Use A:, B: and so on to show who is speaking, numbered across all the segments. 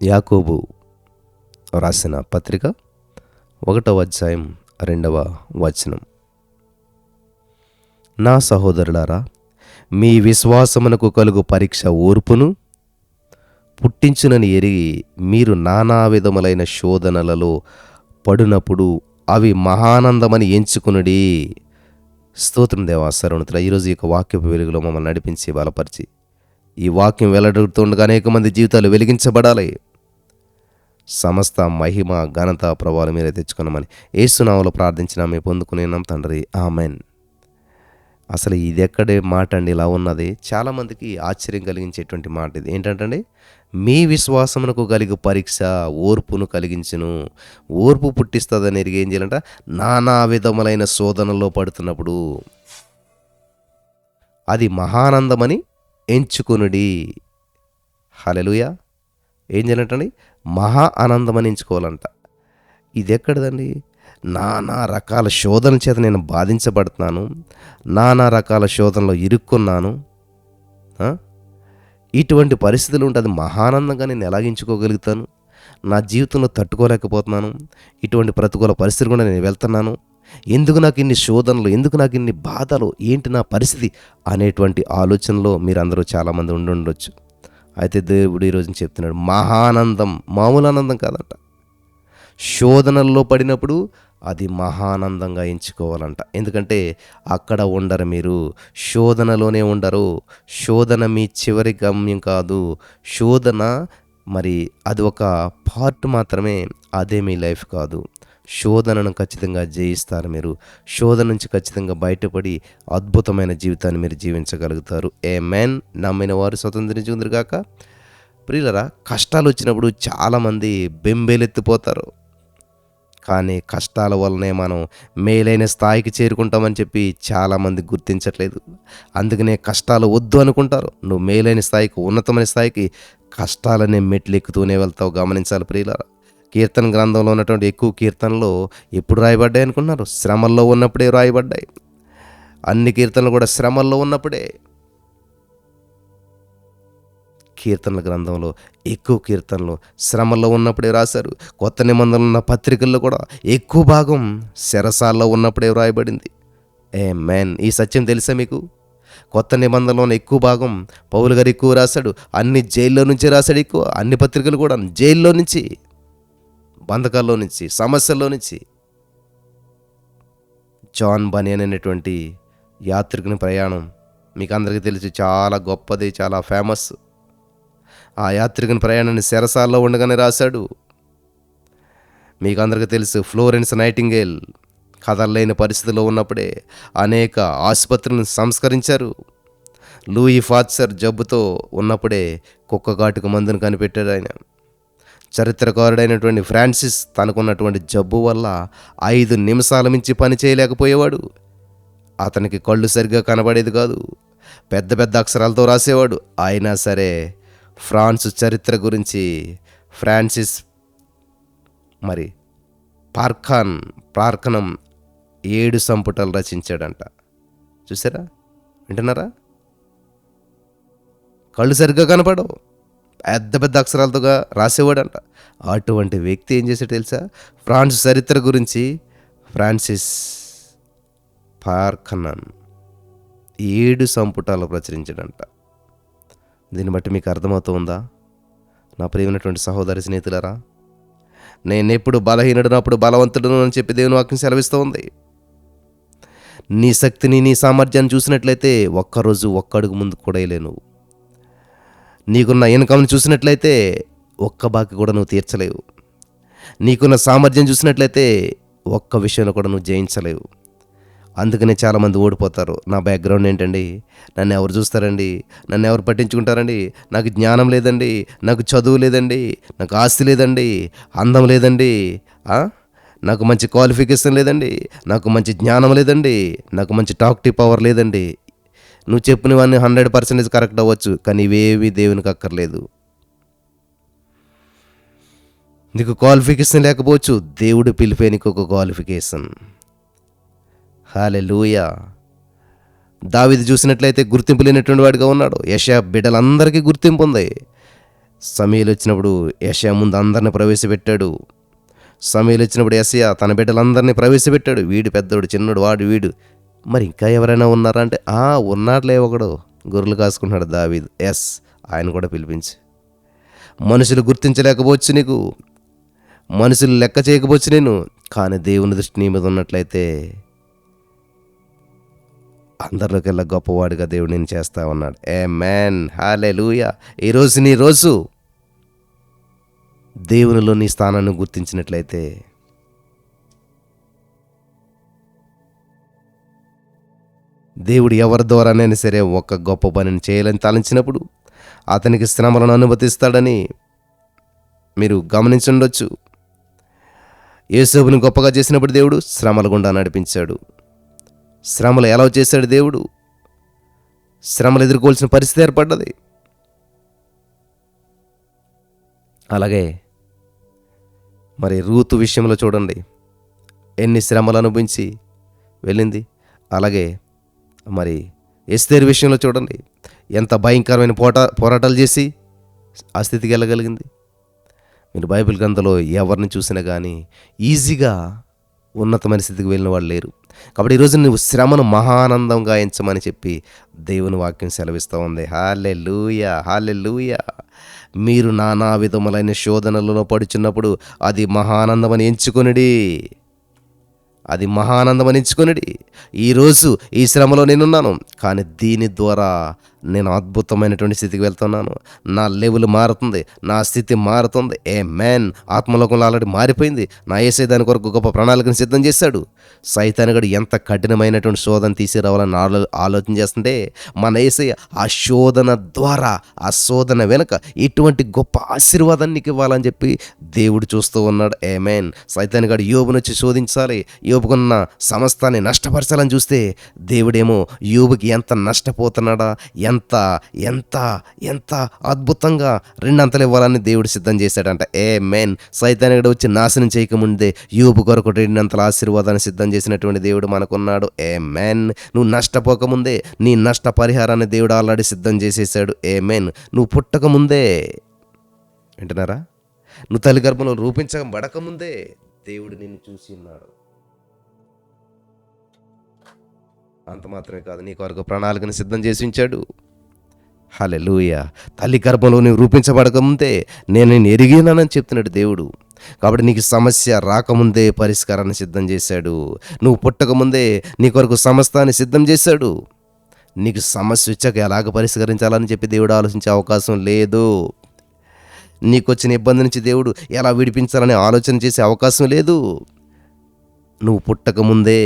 A: యాకోబు రాసిన పత్రిక 1వ అధ్యాయం 2వ వచనం. నా సహోదరులారా, మీ విశ్వాసమునకు కలుగు పరీక్ష ఓర్పును పుట్టించునని ఎరిగి మీరు నానా విధములైన శోధనలలో పడినప్పుడు అవి మహానందమని ఎంచుకునుడి. స్తోత్రం దేవా సర్వోన్నతుడా. ఈరోజు ఈ యొక్క వాక్యపు వెలుగులో మమ్మల్ని నడిపించి బలపరిచి ఈ వాక్యం వెల్లడుతుండగా అనేక మంది జీవితాలు వెలిగించబడాలి. సమస్త మహిమ ఘనత ప్రభావాలు మీరే తెచ్చుకున్నామని యేసు నామములో ప్రార్థించిన మేము పొందుకునేనాం తండ్రి, ఆమెన్. అసలు ఇది ఎక్కడే మాట అండి ఇలా ఉన్నది. చాలామందికి ఆశ్చర్యం కలిగించేటువంటి మాట ఇది. ఏంటంటే, మీ విశ్వాసమునకు కలిగి పరీక్ష ఓర్పును కలిగించును. ఓర్పు పుట్టిస్తుందని ఎరిగి ఏం చేయాలంట? నానా విధములైన శోధనలో పడుతున్నప్పుడు అది మహానందమని ఎంచుకొనుడి. హల్లెలూయా. ఏం చేయాలంటండి? మహా ఆనందమని ఎంచుకోవాలంట. ఇది ఎక్కడదండి? నానా రకాల శోధన చేత నేను బాధించబడుతున్నాను, నానా రకాల శోధనలో ఇరుక్కున్నాను, ఇటువంటి పరిస్థితులు ఉంటే అది మహానందంగా నేను ఎలాగించుకోగలుగుతాను? నా జీవితంలో తట్టుకోలేకపోతున్నాను, ఇటువంటి ప్రతికూల పరిస్థితులు కూడా నేను వెళ్తున్నాను, ఎందుకు నాకు ఇన్ని శోధనలు, ఎందుకు నాకు ఇన్ని బాధలు, ఏంటి నా పరిస్థితి అనేటువంటి ఆలోచనలో మీరందరూ చాలామంది ఉండొచ్చు. అయితే దేవుడు ఈరోజు చెప్తున్నాడు, మహానందం మామూలు ఆనందం కాదంట. శోధనల్లో పడినప్పుడు అది మహానందంగా ఎంచుకోవాలంట. ఎందుకంటే అక్కడ ఉండరు, మీరు శోధనలోనే ఉండరు. శోధన మీ చివరి గమ్యం కాదు. శోధన మరి అది ఒక పార్ట్ మాత్రమే, అదే మీ లైఫ్ కాదు. శోధనను ఖచ్చితంగా జయిస్తారు మీరు. శోధన నుంచి ఖచ్చితంగా బయటపడి అద్భుతమైన జీవితాన్ని మీరు జీవించగలుగుతారు. ఆమేన్. నమ్మిన వారు స్వతంత్రించుకుందరు గాక. ప్రియులరా, కష్టాలు వచ్చినప్పుడు చాలామంది బెంబేలెత్తిపోతారు. కానీ కష్టాల వల్లనే మనం మేలైన స్థాయికి చేరుకుంటామని చెప్పి చాలామంది గుర్తించట్లేదు. అందుకనే కష్టాలు వద్దు అనుకుంటారు. నువ్వు మేలైన స్థాయికి, ఉన్నతమైన స్థాయికి కష్టాలనే మెట్లు ఎక్కుతూనే వెళ్తావు. గమనించాలి ప్రియులరా. కీర్తన గ్రంథంలో ఉన్నటువంటి ఎక్కువ కీర్తనలు ఎప్పుడు రాయబడ్డాయి అనుకున్నారు? శ్రమల్లో ఉన్నప్పుడే రాయబడ్డాయి. అన్ని కీర్తనలు కూడా శ్రమల్లో ఉన్నప్పుడే. కీర్తనల గ్రంథంలో ఎక్కువ కీర్తనలు శ్రమల్లో ఉన్నప్పుడే రాశారు. కొత్త నిబంధనలు ఉన్న పత్రికల్లో కూడా ఎక్కువ భాగం చెరసాల్లో ఉన్నప్పుడే రాయబడింది. ఆమేన్. ఈ సత్యం తెలుసా మీకు? కొత్త నిబంధనలోనే ఎక్కువ భాగం పౌలు గారు ఎక్కువ రాశాడు. అన్ని జైల్లో నుంచి రాశాడు ఎక్కువ. అన్ని పత్రికలు కూడా జైల్లో నుంచి, బంధకాల్లో నుంచి, సమస్యల్లో నుంచి. జాన్ బనియన్ అనేటువంటి యాత్రికుని ప్రయాణం మీకు అందరికీ తెలుసు, చాలా గొప్పది, చాలా ఫేమస్. ఆ యాత్రికుని ప్రయాణాన్ని చెరసాల్లో ఉండగానే రాశాడు. మీకు అందరికీ తెలుసు, ఫ్లోరెన్స్ నైటింగేల్ కదలలేని పరిస్థితిలో ఉన్నప్పుడే అనేక ఆసుపత్రులను సంస్కరించారు. లూయి ఫాస్చర్ జబ్బుతో ఉన్నప్పుడే కుక్కగాటుకు మందును కనిపెట్టాడు ఆయన. చరిత్రకారుడైనటువంటి ఫ్రాన్సిస్ తనకున్నటువంటి జబ్బు వల్ల 5 నిమిషాల మించి పని చేయలేకపోయేవాడు. అతనికి కళ్ళు సరిగ్గా కనబడేది కాదు, పెద్ద పెద్ద అక్షరాలతో రాసేవాడు. అయినా సరే ఫ్రాన్స్ చరిత్ర గురించి ఫ్రాన్సిస్ మరి ప్రార్కనం 7 సంపుటాలు రచించాడంట. చూసారా, వింటున్నారా? కళ్ళు సరిగ్గా కనపడవు, పెద్ద పెద్ద అక్షరాలతో రాసేవాడంట. అటువంటి వ్యక్తి ఏం చేశాడు తెలుసా? ఫ్రాన్స్ చరిత్ర గురించి ఫ్రాన్సిస్ పార్కనన్ 7 సంపుటాలు ప్రచురించాడంట. దీన్ని బట్టి మీకు అర్థమవుతుందా నా ప్రియమైనటువంటి సహోదరి స్నేహితులారా? నేనెప్పుడు బలహీనుడినప్పుడు బలవంతుడును అని చెప్పి దేవుని వాక్యం సెలవిస్తూ ఉంది. నీ శక్తిని, నీ సామర్థ్యాన్ని చూసినట్లయితే ఒక్కరోజు ఒక్క అడుగు ముందు కూడా వేయలేవు. నీకున్న ఇన్కమ్ని చూసినట్లయితే ఒక్క బాకి కూడా నువ్వు తీర్చలేవు. నీకున్న సామర్థ్యం చూసినట్లయితే ఒక్క విషయంలో కూడా నువ్వు జయించలేవు. అందుకనే చాలామంది ఓడిపోతారు. నా బ్యాక్గ్రౌండ్ ఏంటండి, నన్ను ఎవరు చూస్తారండి, నన్ను ఎవరు పట్టించుకుంటారండి, నాకు జ్ఞానం లేదండి, నాకు చదువు లేదండి, నాకు ఆస్తి లేదండి, అందం లేదండి, నాకు మంచి క్వాలిఫికేషన్ లేదండి, నాకు మంచి జ్ఞానం లేదండి, నాకు మంచి టాక్టివ్ పవర్ లేదండి. నువ్వు చెప్పినవన్నీ 100% కరెక్ట్ అవ్వచ్చు, కానీ ఇవేవి దేవునికి అక్కర్లేదు. నీకు క్వాలిఫికేషన్ లేకపోవచ్చు, దేవుడు పిలిపే నీకు ఒక క్వాలిఫికేషన్. హల్లెలూయా. దావీదు చూసినట్లయితే గుర్తింపు లేనటువంటి వాడిగా ఉన్నాడు. యెషయా బిడ్డలందరికీ గుర్తింపు ఉంది. సమూయేలు వచ్చినప్పుడు యెషయా ముందు అందరిని ప్రవేశపెట్టాడు. సమూయేలు వచ్చినప్పుడు యెషయా తన బిడ్డలందరినీ ప్రవేశపెట్టాడు. వీడు పెద్దోడు, చిన్నోడు, వాడు వీడు. మరి ఇంకా ఎవరైనా ఉన్నారా అంటే ఉన్నాడులే ఒకడు, గొర్రెలు కాసుకుంటున్నాడు దావీదు. ఎస్, ఆయన కూడా పిలిపించి. మనుషులు గుర్తించలేకపోవచ్చు నీకు, మనుషులు లెక్క చేయకపోవచ్చు నేను, కానీ దేవుని దృష్టి నీ మీద ఉన్నట్లయితే అందరిలోకెల్లా గొప్పవాడిగా దేవుడు నేను చేస్తా ఉన్నాడు. ఆమేన్, హల్లెలూయా. ఈరోజు నీ రోజు. దేవునిలో నీ స్థానాన్ని గుర్తించినట్లయితే దేవుడు ఎవరి ద్వారానైనా సరే ఒక గొప్ప పనిని చేయాలని తలంచినప్పుడు అతనికి శ్రమలను అనుమతిస్తాడని మీరు గమనించుండొచ్చు. యోసేపుని గొప్పగా చేసినప్పుడు దేవుడు శ్రమల గుండా నడిపించాడు. శ్రమలు ఎలా చేశాడు దేవుడు? శ్రమలు ఎదుర్కోవాల్సిన పరిస్థితి ఏర్పడ్డది. అలాగే మరి రూతు విషయంలో చూడండి, ఎన్ని శ్రమలు అనుభవించి వెళ్ళింది. అలాగే మరి ఎస్తేరు విషయంలో చూడండి, ఎంత భయంకరమైన పోరాటాలు చేసి ఆ స్థితికి వెళ్ళగలిగింది. మీరు బైబిల్ గ్రంథంలో ఎవరిని చూసినా కానీ ఈజీగా ఉన్నతమైన స్థితికి వెళ్ళిన వాళ్ళు లేరు. కాబట్టి ఈరోజు నువ్వు శ్రమను మహానందంగా ఎంచమని చెప్పి దేవుని వాక్యం సెలవిస్తూ ఉంది. హల్లెలూయా, హల్లెలూయా. మీరు నానా విధములైన శోధనలలో పడుచున్నప్పుడు అది మహానందమని ఎంచుకొనిడి, అది మహానందమని ఎంచుకొనిడి. ఈరోజు ఈ శ్రమలో నేనున్నాను, కానీ దీని ద్వారా నేను అద్భుతమైనటువంటి స్థితికి వెళ్తున్నాను. నా లెవెల్ మారుతుంది, నా స్థితి మారుతుంది. ఆమేన్. ఆత్మలోకంలో ఆల్రెడీ మారిపోయింది. నా యేసయ్య దాని కొరకు గొప్ప ప్రణాళికను సిద్ధం చేశాడు. సైతానుగాడు ఎంత కఠినమైనటువంటి శోధన తీసిరావాలని ఆలోచన చేస్తుంటే మన యేసయ్య ఆ శోధన ద్వారా, ఆ శోధన వెనుక ఇటువంటి గొప్ప ఆశీర్వాదాన్ని నీకు ఇవ్వాలని చెప్పి దేవుడు చూస్తూ ఉన్నాడు. ఆమేన్. సైతానుగాడు యోబునొచ్చి శోధించాలి, యోబుకున్న సమస్తాన్ని నష్టపరచాలని చూస్తే దేవుడేమో యోబుకి ఎంత నష్టపోతున్నాడా, ఎంత ఎంత ఎంత అద్భుతంగా రెండంతలు ఇవ్వాలని దేవుడు సిద్ధం చేశాడంట. ఆమేన్. సైతానుగాడు వచ్చి నాశనం చేయకముందే యోబు కొరకు రెండంతల ఆశీర్వాదాన్ని సిద్ధం చేసినటువంటి దేవుడు మనకున్నాడు. ఆమేన్. నువ్వు నష్టపోకముందే నీ నష్ట పరిహారాన్ని దేవుడు ఆల్రెడీ సిద్ధం చేసేసాడు. ఆమేన్. నువ్వు పుట్టకముందే, వింటున్నారా, నువ్వు తల్లి గర్భంలో రూపించబడకముందే దేవుడు నిన్ను చూసి ఉన్నాడు. అంత మాత్రమే కాదు, నీ కొరకు ప్రణాళికను సిద్ధం చేసి ఉంచాడు. హల్లెలూయా. తల్లి గర్భంలో నువ్వు రూపించబడకముందే నేను నిన్ను ఎరిగినానని చెప్తున్నాడు దేవుడు. కాబట్టి నీకు సమస్య రాకముందే పరిష్కారాన్ని సిద్ధం చేశాడు. నువ్వు పుట్టకముందే నీ కొరకు సమస్తాన్ని సిద్ధం చేశాడు. నీకు సమస్య వచ్చాక ఎలాగ పరిష్కరించాలని చెప్పి దేవుడు ఆలోచించే అవకాశం లేదు. నీకు వచ్చిన ఇబ్బంది నుంచి దేవుడు ఎలా విడిపించాలని ఆలోచన చేసే అవకాశం లేదు. నువ్వు పుట్టకముందే,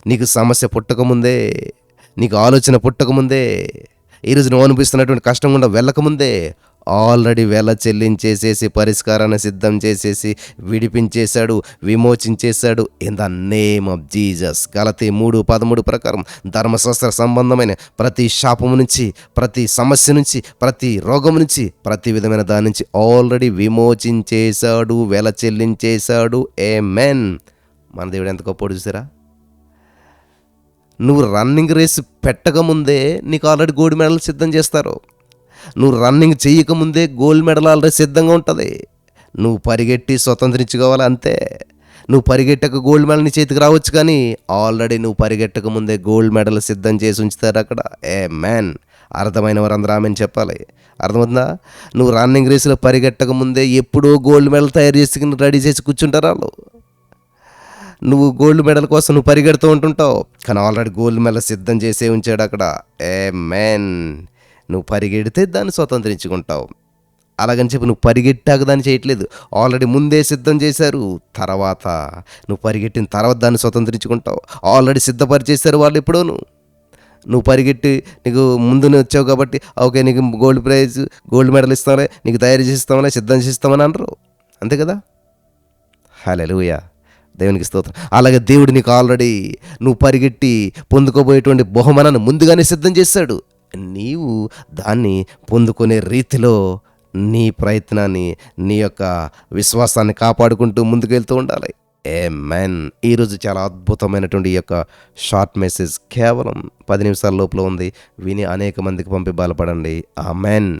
A: నీకు సమస్య పుట్టకముందే, నీకు ఆలోచన పుట్టకముందే, ఈరోజు నువ్వు అనిపిస్తున్నటువంటి కష్టం గుండా వెళ్ళకముందే ఆల్రెడీ వెల చెల్లించేసేసి పరిష్కారాన్ని సిద్ధం చేసేసి విడిపించేశాడు, విమోచించేశాడు. In the name of Jesus. గలతీ 3:13 ప్రకారం ధర్మశాస్త్ర సంబంధమైన ప్రతి శాపము నుంచి, ప్రతి సమస్య నుంచి, ప్రతి రోగం నుంచి, ప్రతి విధమైన దాని నుంచి ఆల్రెడీ విమోచించేశాడు, వెల చెల్లించేశాడు. ఆమేన్. మన దేవుడు ఎంత గొప్పోడు చూసారా. నువ్వు రన్నింగ్ రేస్ పెట్టకముందే నీకు ఆల్రెడీ గోల్డ్ మెడల్ సిద్ధం చేస్తారు. నువ్వు రన్నింగ్ చేయకముందే గోల్డ్ మెడల్ ఆల్రెడీ సిద్ధంగా ఉంటుంది. నువ్వు పరిగెట్టి స్వతంత్రించుకోవాలి అంతే. నువ్వు పరిగెట్టక గోల్డ్ మెడల్ నీ చేతికి రావచ్చు, కానీ ఆల్రెడీ నువ్వు పరిగెట్టక ముందే గోల్డ్ మెడల్ సిద్ధం చేసి ఉంచుతారు అక్కడ. ఆమేన్. అర్థమైన వారు అందరూ ఆమేన్ చెప్పాలి. అర్థమవుతుందా? నువ్వు రన్నింగ్ రేసులో పరిగెట్టక ముందే ఎప్పుడో గోల్డ్ మెడల్ తయారు చేసి రెడీ చేసి కూర్చుంటారు వాళ్ళు. నువ్వు గోల్డ్ మెడల్ కోసం నువ్వు పరిగెడుతూ ఉంటుంటావు, కానీ ఆల్రెడీ గోల్డ్ మెడల్ సిద్ధం చేసే ఉంచాడు అక్కడ. ఆమేన్. నువ్వు పరిగెడితే దాన్ని స్వతంత్రించుకుంటావు. అలాగని చెప్పి నువ్వు పరిగెట్టాక దాన్ని చేయట్లేదు, ఆల్రెడీ ముందే సిద్ధం చేశారు. తర్వాత నువ్వు పరిగెట్టిన తర్వాత దాన్ని స్వతంత్రించుకుంటావు. ఆల్రెడీ సిద్ధపరిచేశారు వాళ్ళు ఎప్పుడోను. నువ్వు పరిగెట్టి నీకు ముందునే వచ్చావు కాబట్టి ఓకే నీకు గోల్డ్ మెడల్ ఇస్తామలే, నీకు తయారు చేస్తామలే, సిద్ధం చేస్తామని అనరు. అంతే కదా. హల్లెలూయా. దేవునికి స్తోత్రం. అలాగే దేవుడు నీకు ఆల్రెడీ నువ్వు పరిగెట్టి పొందుకోబోయేటువంటి బహుమానాన్ని ముందుగానే సిద్ధం చేశాడు. నీవు దాన్ని పొందుకునే రీతిలో నీ ప్రయత్నాన్ని, నీ యొక్క విశ్వాసాన్ని కాపాడుకుంటూ ముందుకు వెళ్తూ ఉండాలి. ఆమేన్. ఈరోజు చాలా అద్భుతమైనటువంటి ఈ యొక్క షార్ట్ మెసేజ్ కేవలం 10 నిమిషాల లోపల ఉంది. విని అనేక మందికి పంపి బలపడండి. ఆమేన్.